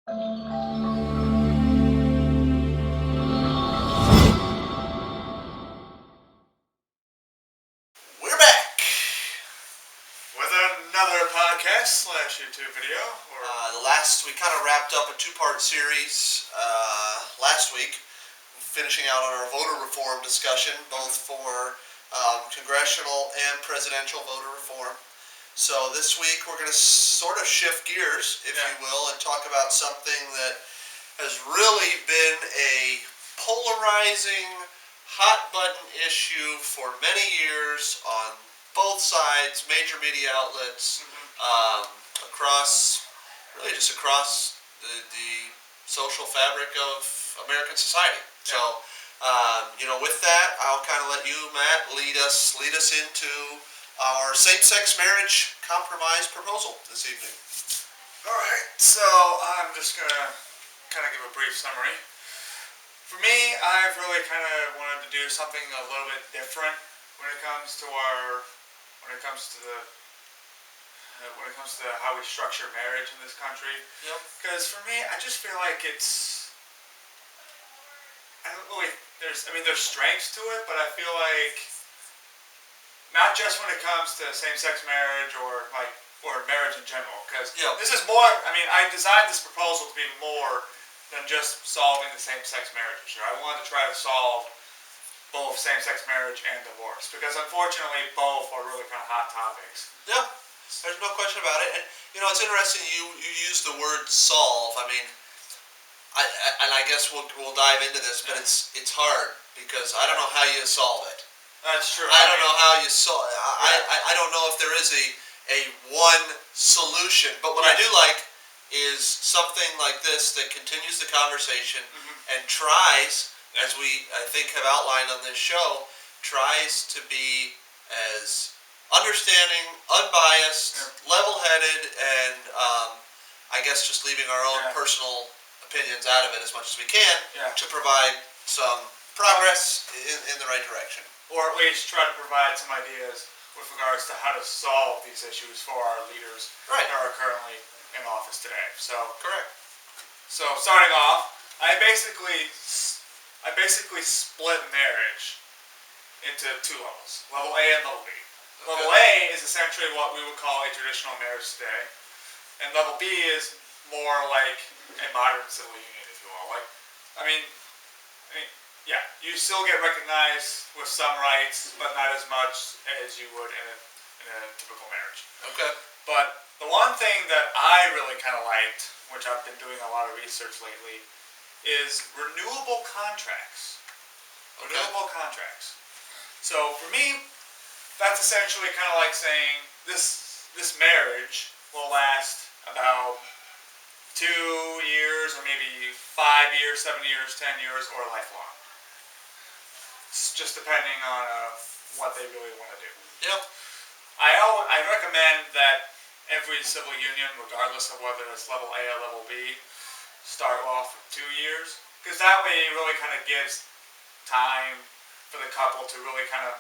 We're back with another podcast / YouTube video. We kind of wrapped up a two-part series last week, finishing out on our voter reform discussion, both for congressional and presidential voter reform. So this week we're going to sort of shift gears, if you will, and talk about something that has really been a polarizing, hot-button issue for many years on both sides, major media outlets, across the social fabric of American society. Yeah. So, with that, I'll kind of let you, Matt, lead us into our same-sex marriage compromise proposal this evening. All right, so I'm just gonna kind of give a brief summary. For me, I've really kind of wanted to do something a little bit different when it comes to how we structure marriage in this country. Yep. Because for me, I just feel like there's strengths to it, but I feel like not just when it comes to same-sex marriage or marriage in general. Because this is more. I mean, I designed this proposal to be more than just solving the same-sex marriage issue. I wanted to try to solve both same-sex marriage and divorce, because unfortunately both are really kind of hot topics. Yeah, there's no question about it. And it's interesting you use the word solve. I mean, I guess we'll dive into this, but it's hard because I don't know how you solve it. That's true. I don't know how you solve it. I don't know if there is a one solution, but what I do like is something like this that continues the conversation and tries, as we I think have outlined on this show, tries to be as understanding, unbiased, level-headed, and I guess just leaving our own personal opinions out of it as much as we can to provide some progress in the right direction. Or at least try to provide some ideas with regards to how to solve these issues for our leaders that are currently in office today. So correct. So starting off, I basically split marriage into two levels: level A and level B. Okay. Level A is essentially what we would call a traditional marriage today, and level B is more like a modern civil union, if you will. You still get recognized with some rights, but not as much as you would in a typical marriage. Okay. But the one thing that I really kind of liked, which I've been doing a lot of research lately, is renewable contracts. Okay. Renewable contracts. So for me, that's essentially kind of like saying this marriage will last about 2 years, or maybe 5 years, 7 years, 10 years, or lifelong. It's just depending on what they really want to do. Yep. I recommend that every civil union, regardless of whether it's level A or level B, start off with 2 years, because that way it really kind of gives time for the couple to really kind of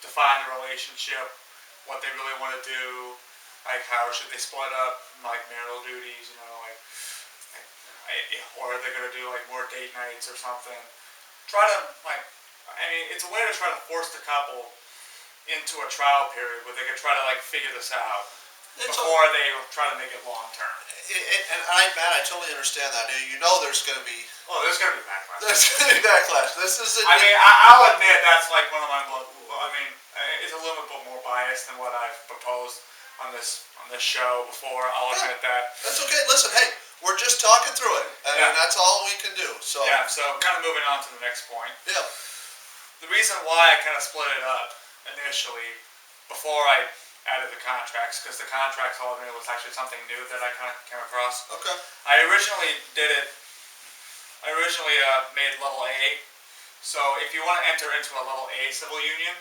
define the relationship, what they really want to do, like how should they split up like marital duties, or are they going to do like more date nights or something. It's a way to try to force the couple into a trial period where they can try to figure this out before they try to make it long term. Matt, I totally understand that. There's going to be... Oh, there's going to be backlash. There's going to be backlash. I'll admit that's like one of my... it's a little bit more biased than what I've proposed on this show before. I'll admit that. That's okay. Listen, hey, we're just talking through it. And that's all we can do. So kind of moving on to the next point. Yeah. The reason why I kind of split it up initially, before I added the contracts, because the contracts all I knew was actually something new that I kind of came across. Okay. I originally made level A. So if you want to enter into a level A civil union,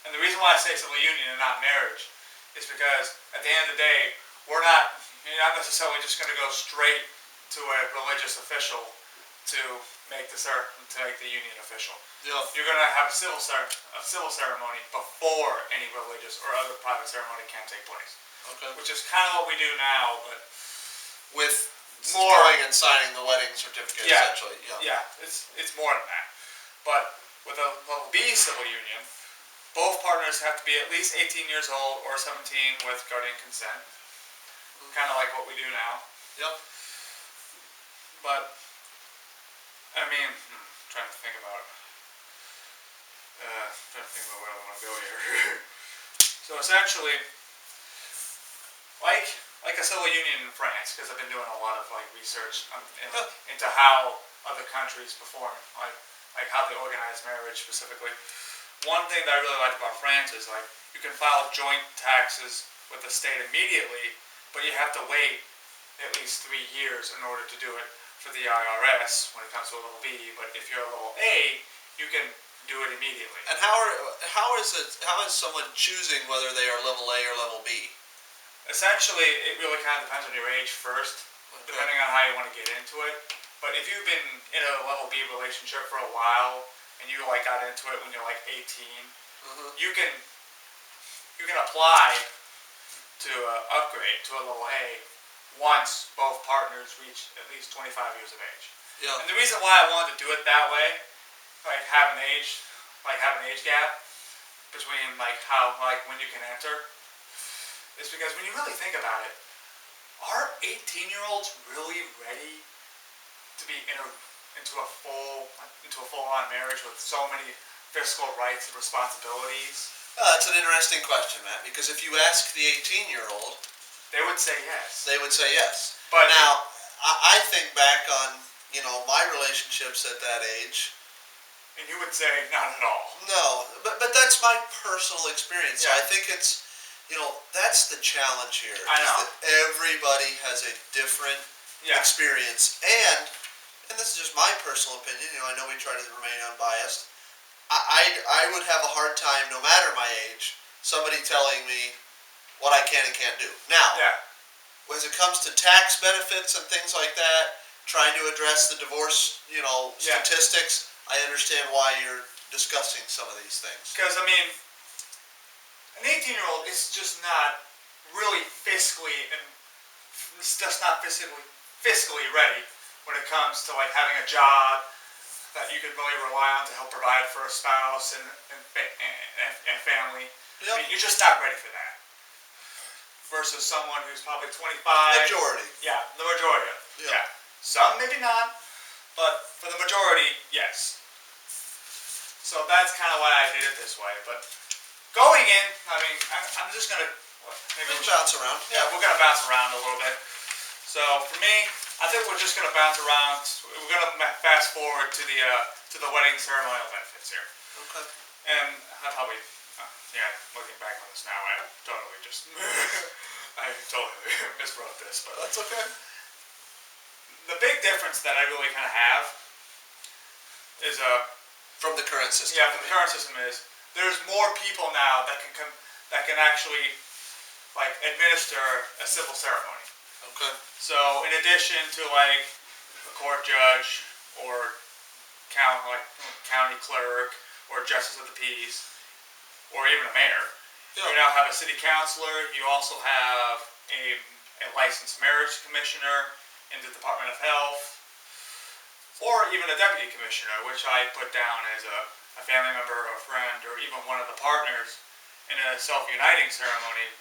and the reason why I say civil union and not marriage is because at the end of the day, you're not necessarily just going to go straight to a religious official to make the union official. Yeah. You're going to have a civil ceremony before any religious or other private ceremony can take place. Okay. Which is kind of what we do now, but with more going and signing the wedding certificate, essentially. Yeah, it's more than that. But with a level B civil union, both partners have to be at least 18 years old or 17 with guardian consent. Kind of like what we do now. Yep. But, I mean, trying to think about where I want to go here. So essentially, like a civil union in France, because I've been doing a lot of research into how other countries perform, like how they organize marriage specifically. One thing that I really like about France is you can file joint taxes with the state immediately, but you have to wait at least 3 years in order to do it for the IRS when it comes to a level B. But if you're a level A, you can do it immediately. And how is someone choosing whether they are level A or level B? Essentially, it really kind of depends on your age first, depending on how you want to get into it. But if you've been in a level B relationship for a while and you got into it when you're 18, you can apply to upgrade to a level A once both partners reach at least 25 years of age. Yeah. And the reason why I wanted to do it that way, have an age gap between when you can enter, is because when you really think about it, are 18-year-olds really ready to be into a full-on marriage with so many fiscal rights and responsibilities? That's an interesting question, Matt, because if you ask the 18-year-old, they would say yes. They would say yes. But now, I think back on, my relationships at that age. And you would say not at all. No, but that's my personal experience. Yeah. So I think it's, that's the challenge here. I know. Is that everybody has a different experience. And this is just my personal opinion. I know we try to remain unbiased. I would have a hard time, no matter my age, somebody telling me what I can and can't do. Now, when it comes to tax benefits and things like that, trying to address the divorce, statistics, I understand why you're discussing some of these things. Because, an 18-year-old is just not really fiscally ready when it comes to having a job that you can really rely on to help provide for a spouse and family. Yep. You're just not ready for that. Versus someone who's probably 25. Majority. Yeah, the majority. Yeah. Some maybe not, but for the majority, yes. So that's kind of why I did it this way. But going in, I'm just gonna bounce around. Yeah, we're gonna bounce around a little bit. So for me, I think we're just gonna bounce around. We're gonna fast forward to the wedding ceremonial benefits here. Okay. And I probably, looking back on this now, I totally miswrote this, but that's okay. The big difference that I really kind of have is from the current system. Yeah, from the current system is there's more people now that can actually administer a civil ceremony. Okay. So in addition to a court judge or county clerk or justice of the peace or even a mayor, you now have a city councilor. You also have a licensed marriage commissioner in the Department of Health, or even a deputy commissioner, which I put down as a family member or a friend or even one of the partners in a self-uniting ceremony.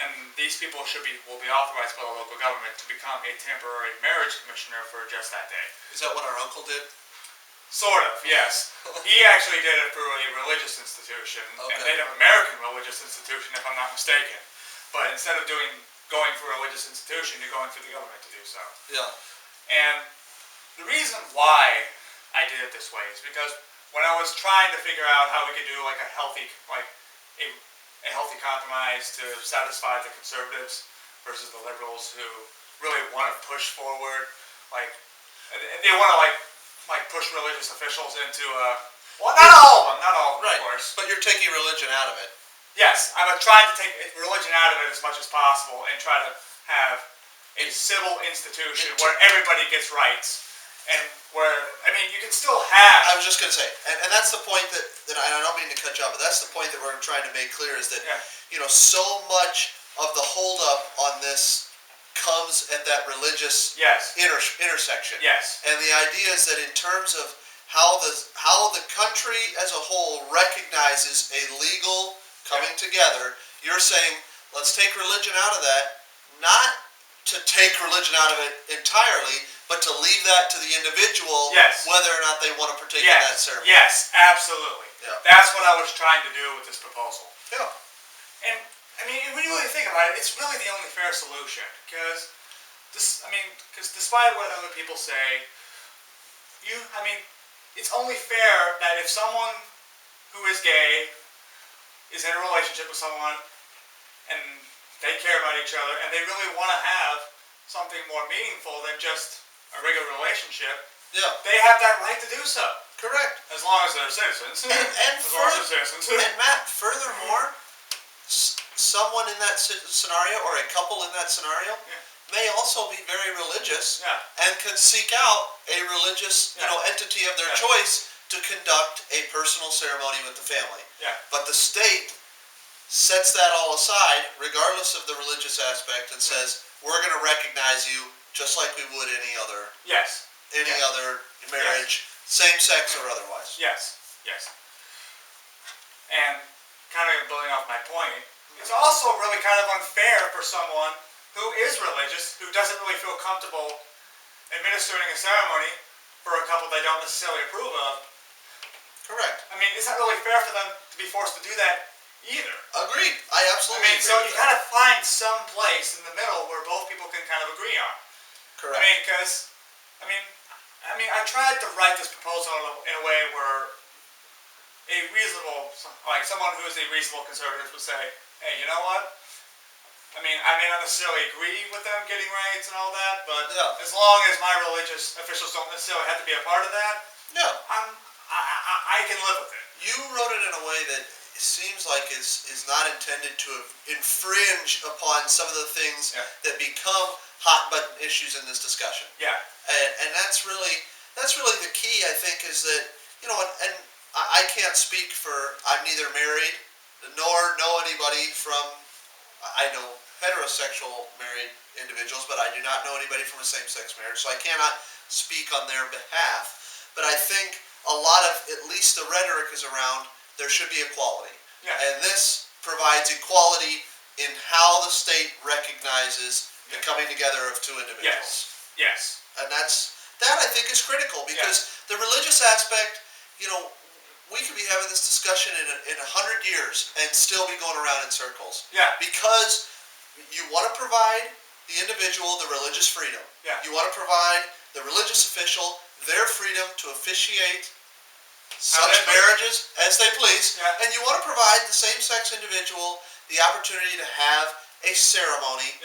And these people will be authorized by the local government to become a temporary marriage commissioner for just that day. Is that what our uncle did? Sort of, yes. He actually did it through a religious institution, a Native American religious institution, if I'm not mistaken. But instead of going through a religious institution, you're going through the government to do so. Yeah. And the reason why I did it this way is because when I was trying to figure out how we could do a healthy compromise to satisfy the conservatives versus the liberals who really want to push forward, they want to push religious officials into well, not all of them, right. Of course. But you're taking religion out of it. Yes, I'm trying to take religion out of it as much as possible and try to have a civil institution where everybody gets rights. And where, you can still have... I was just going to say, and that's the point that I don't mean to cut you off, but that's the point that we're trying to make clear is that, so much of the holdup on this comes at that religious intersection. Yes. And the idea is that in terms of how the country as a whole recognizes a legal coming together, you're saying, let's take religion out of that, not to take religion out of it entirely, but to leave that to the individual, whether or not they want to partake in that ceremony. Yes, absolutely. Yeah. That's what I was trying to do with this proposal. Yeah. And I mean, when you really think about it, it's really the only fair solution. Because despite what other people say, it's only fair that if someone who is gay is in a relationship with someone and they care about each other and they really want to have something more meaningful than just a regular relationship, they have that right to do so. Correct. As long as they're citizens. And Matt, furthermore, someone in that scenario or a couple in that scenario may also be very religious and can seek out a religious entity of their choice to conduct a personal ceremony with the family. But the state sets that all aside, regardless of the religious aspect, and says, we're going to recognize you just like we would any other other marriage, same sex or otherwise. Yes. And kind of building off my point, it's also really kind of unfair for someone who is religious, who doesn't really feel comfortable administering a ceremony for a couple they don't necessarily approve of. Correct. I mean, it's not really fair for them to be forced to do that either. Agreed. I absolutely agree. So you gotta find some place in the middle where both people can kind of agree on. Correct. I tried to write this proposal in a way where someone who is a reasonable conservative would say, hey, you know what? I may not necessarily agree with them getting rights and all that, but as long as my religious officials don't necessarily have to be a part of that, I can live with it. You wrote it in a way that it seems like is not intended to infringe upon some of the things that become hot button issues in this discussion. Yeah. And that's really the key, I think, is that, and I can't speak for, I'm neither married nor know anybody from, I know heterosexual married individuals, but I do not know anybody from a same-sex marriage, so I cannot speak on their behalf. But I think a lot of, at least the rhetoric is around, there should be equality. Yeah. And this provides equality in how the state recognizes the coming together of two individuals. Yes. And that I think is critical, because the religious aspect, we could be having this discussion in 100 years and still be going around in circles. Yeah. Because you want to provide the individual the religious freedom. Yeah. You want to provide the religious official their freedom to officiate such marriages as they please. Yeah. And you want to provide the same-sex individual the opportunity to have a ceremony,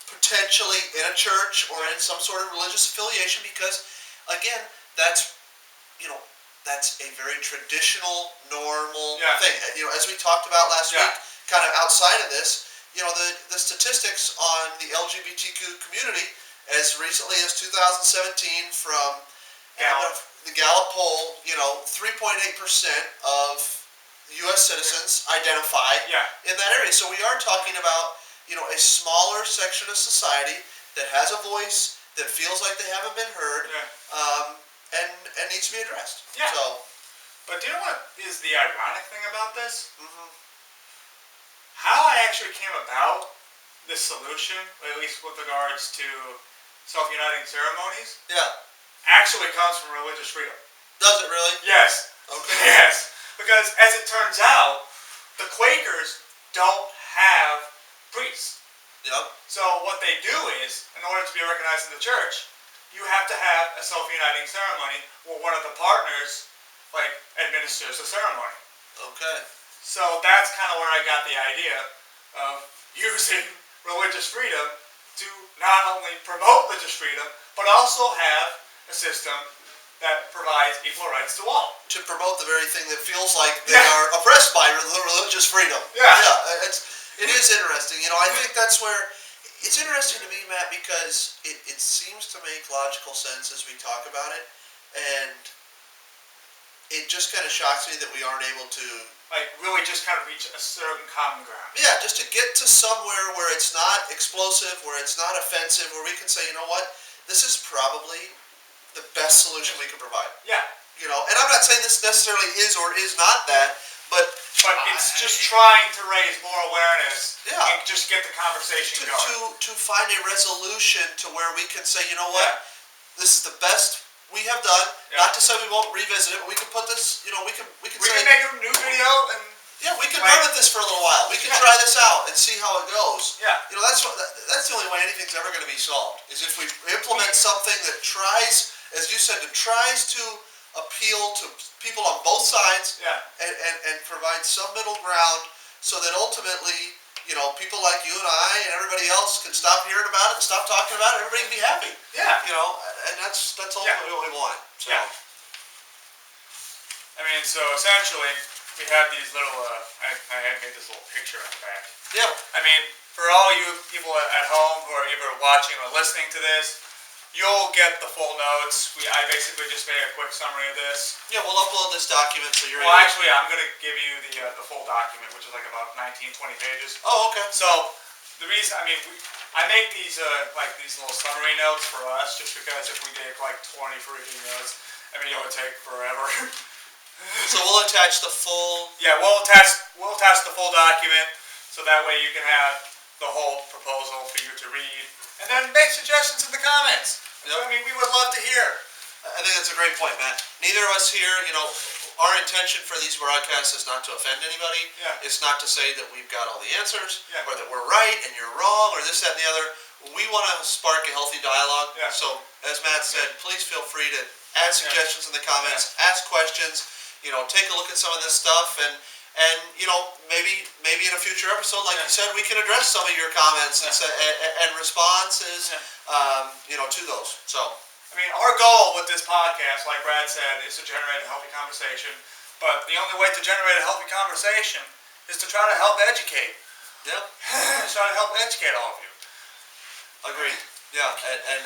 potentially in a church or in some sort of religious affiliation, because, again, that's a very traditional, normal thing. As we talked about last week, kind of outside of this, the statistics on the LGBTQ community as recently as 2017 from the Gallup poll, 3.8% of U.S. citizens identify in that area. So we are talking about, a smaller section of society that has a voice, that feels like they haven't been heard, and needs to be addressed. Yeah. So, but do you know what is the ironic thing about this? Mm-hmm. How I actually came about this solution, at least with regards to self-uniting ceremonies, actually comes from religious freedom. Does it really? Yes. Okay. Yes. Because as it turns out, the Quakers don't have priests. Yep. So what they do is, in order to be recognized in the church, you have to have a self-uniting ceremony where one of the partners, administers the ceremony. Okay. So that's kind of where I got the idea of using religious freedom to not only promote religious freedom, but also have a system that provides equal rights to all. To promote the very thing that feels like they are oppressed by religious freedom. It is interesting. I think that's where it's interesting to me, Matt, because it seems to make logical sense as we talk about it. And it just kind of shocks me that we aren't able to, like, really just kind of reach a certain common ground. Yeah, just to get to somewhere where it's not explosive, where it's not offensive, where we can say, you know what, this is probably the best solution we can provide. Yeah. You know, and I'm not saying this necessarily is or is not that, but it's just trying to raise more awareness, yeah, and just get the conversation going. To find a resolution to where we can say, you know what, this is the best we have done. Not to say we won't revisit it, but we can put this, you know, we can say, make a new video and we can run with this for a little while. We can try this out and see how it goes. Yeah. You know, that's the only way anything's ever going to be solved, is if we implement something that tries, as you said, that tries to appeal to people on both sides, and provide some middle ground, so that ultimately, you know, people like you and I and everybody else can stop hearing about it and stop talking about it. Everybody can be happy. Yeah. You know, and that's ultimately what we want. So. Yeah. I mean, so essentially, we have these little. I had made this little picture on the back. Yeah. I mean, for all you people at home who are either watching or listening to this, you'll get the full notes. I basically just made a quick summary of this. Yeah, we'll upload this document so you're. Well, actually, I'm going to give you the full document, which is like about 19, 20 pages. Oh, okay. So the reason, I mean, I make these like these little summary notes for us, just because if we take like 20 freaking notes, I mean, it would take forever. So we'll attach the full. Yeah, we'll attach the full document, so that way you can have the whole proposal for you to read, and then make suggestions in the comments. Yep. I mean, we would love to hear. I think that's a great point, Matt. Neither of us here, you know, our intention for these broadcasts is not to offend anybody. Yeah. It's not to say that we've got all the answers, yeah, or that we're right and you're wrong, or this, that, and the other. We want to spark a healthy dialogue. Yeah. So, as Matt said, please feel free to add suggestions in the comments, ask questions. You know, take a look at some of this stuff, and you know, maybe in a future episode, like you said, we can address some of your comments and responses, you know, to those. So, I mean, our goal with this podcast, like Brad said, is to generate a healthy conversation. But the only way to generate a healthy conversation is to try to help educate. Yeah. Try to help educate all of you. Agreed. Yeah,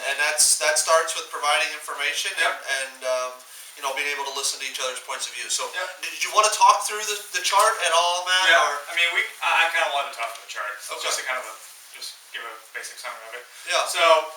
and that starts with providing information and you know, being able to listen to each other's points of view. So, did you want to talk through the chart at all, Matt? Yeah. Or? I mean, I kind of wanted to talk through the chart. Okay. Just to kind of just give a basic summary of it. Yeah. So,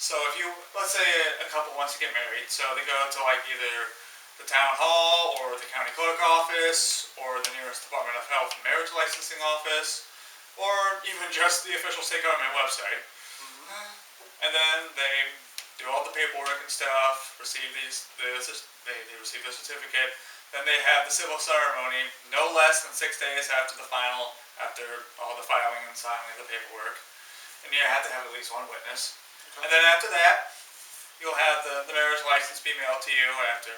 so if you, let's say a couple wants to get married, so they go to like either the town hall or the county clerk office or the nearest Department of Health and Marriage Licensing office, or even just the official state government website. Mm-hmm. And then they do all the paperwork and stuff, receive they receive the certificate, then they have the civil ceremony no less than 6 days after after all the filing and signing of the paperwork. And you have to have at least one witness. Okay. And then after that, you'll have the marriage license be mailed to you after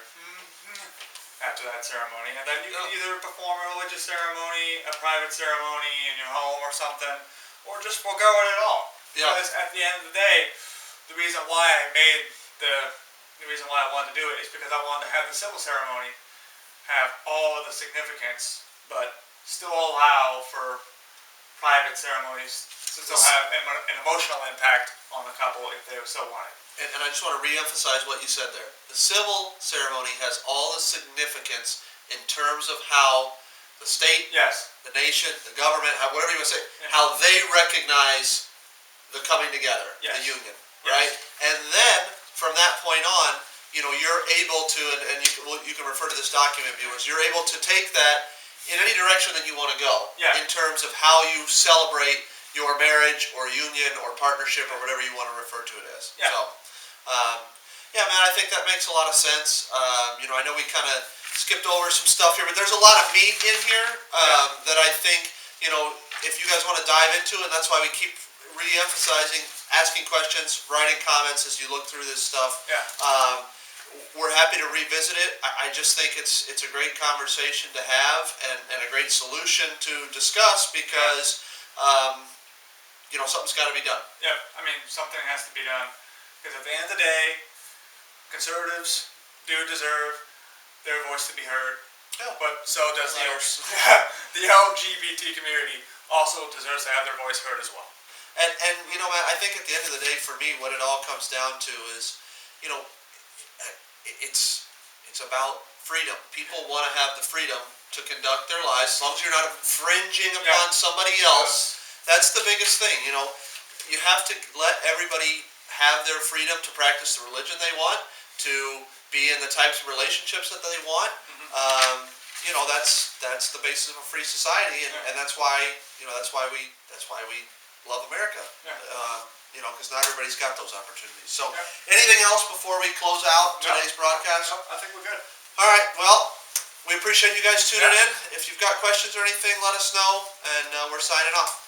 that ceremony. And then you can either perform a religious ceremony, a private ceremony in your home or something, or just forego it at all. Yeah. Because at the end of the day, the reason why I wanted to do it is because I wanted to have the civil ceremony have all of the significance, but still allow for private ceremonies to still have an emotional impact on the couple if they so wanted. And I just want to re-emphasize what you said there. The civil ceremony has all the significance in terms of how the state, the nation, the government, whatever you want to say, how they recognize the coming together, the union. Right, and then from that point on, you know, you're able to, and you can refer to this document, viewers. You're able to take that in any direction that you want to go, in terms of how you celebrate your marriage or union or partnership or whatever you want to refer to it as. Yeah. So, yeah, man, I think that makes a lot of sense. You know, I know we kind of skipped over some stuff here, but there's a lot of meat in here that I think, you know, if you guys want to dive into, and that's why we keep re-emphasizing asking questions, writing comments as you look through this stuff. Yeah. We're happy to revisit it. I just think it's a great conversation to have and a great solution to discuss because you know, something's got to be done. Yeah, I mean, something has to be done because at the end of the day, conservatives do deserve their voice to be heard. Yeah. But so does the LGBT community also deserves to have their voice heard as well. And you know, I think at the end of the day, for me, what it all comes down to is, you know, it's It's about freedom. People want to have the freedom to conduct their lives as long as you're not infringing upon somebody else. That's the biggest thing. You know, you have to let everybody have their freedom to practice the religion they want, to be in the types of relationships that they want. You know, that's the basis of a free society, and that's why we love America. You know, because not everybody's got those opportunities. So, anything else before we close out today's broadcast? No, I think we're good. All right. Well, we appreciate you guys tuning in. If you've got questions or anything, let us know, and we're signing off.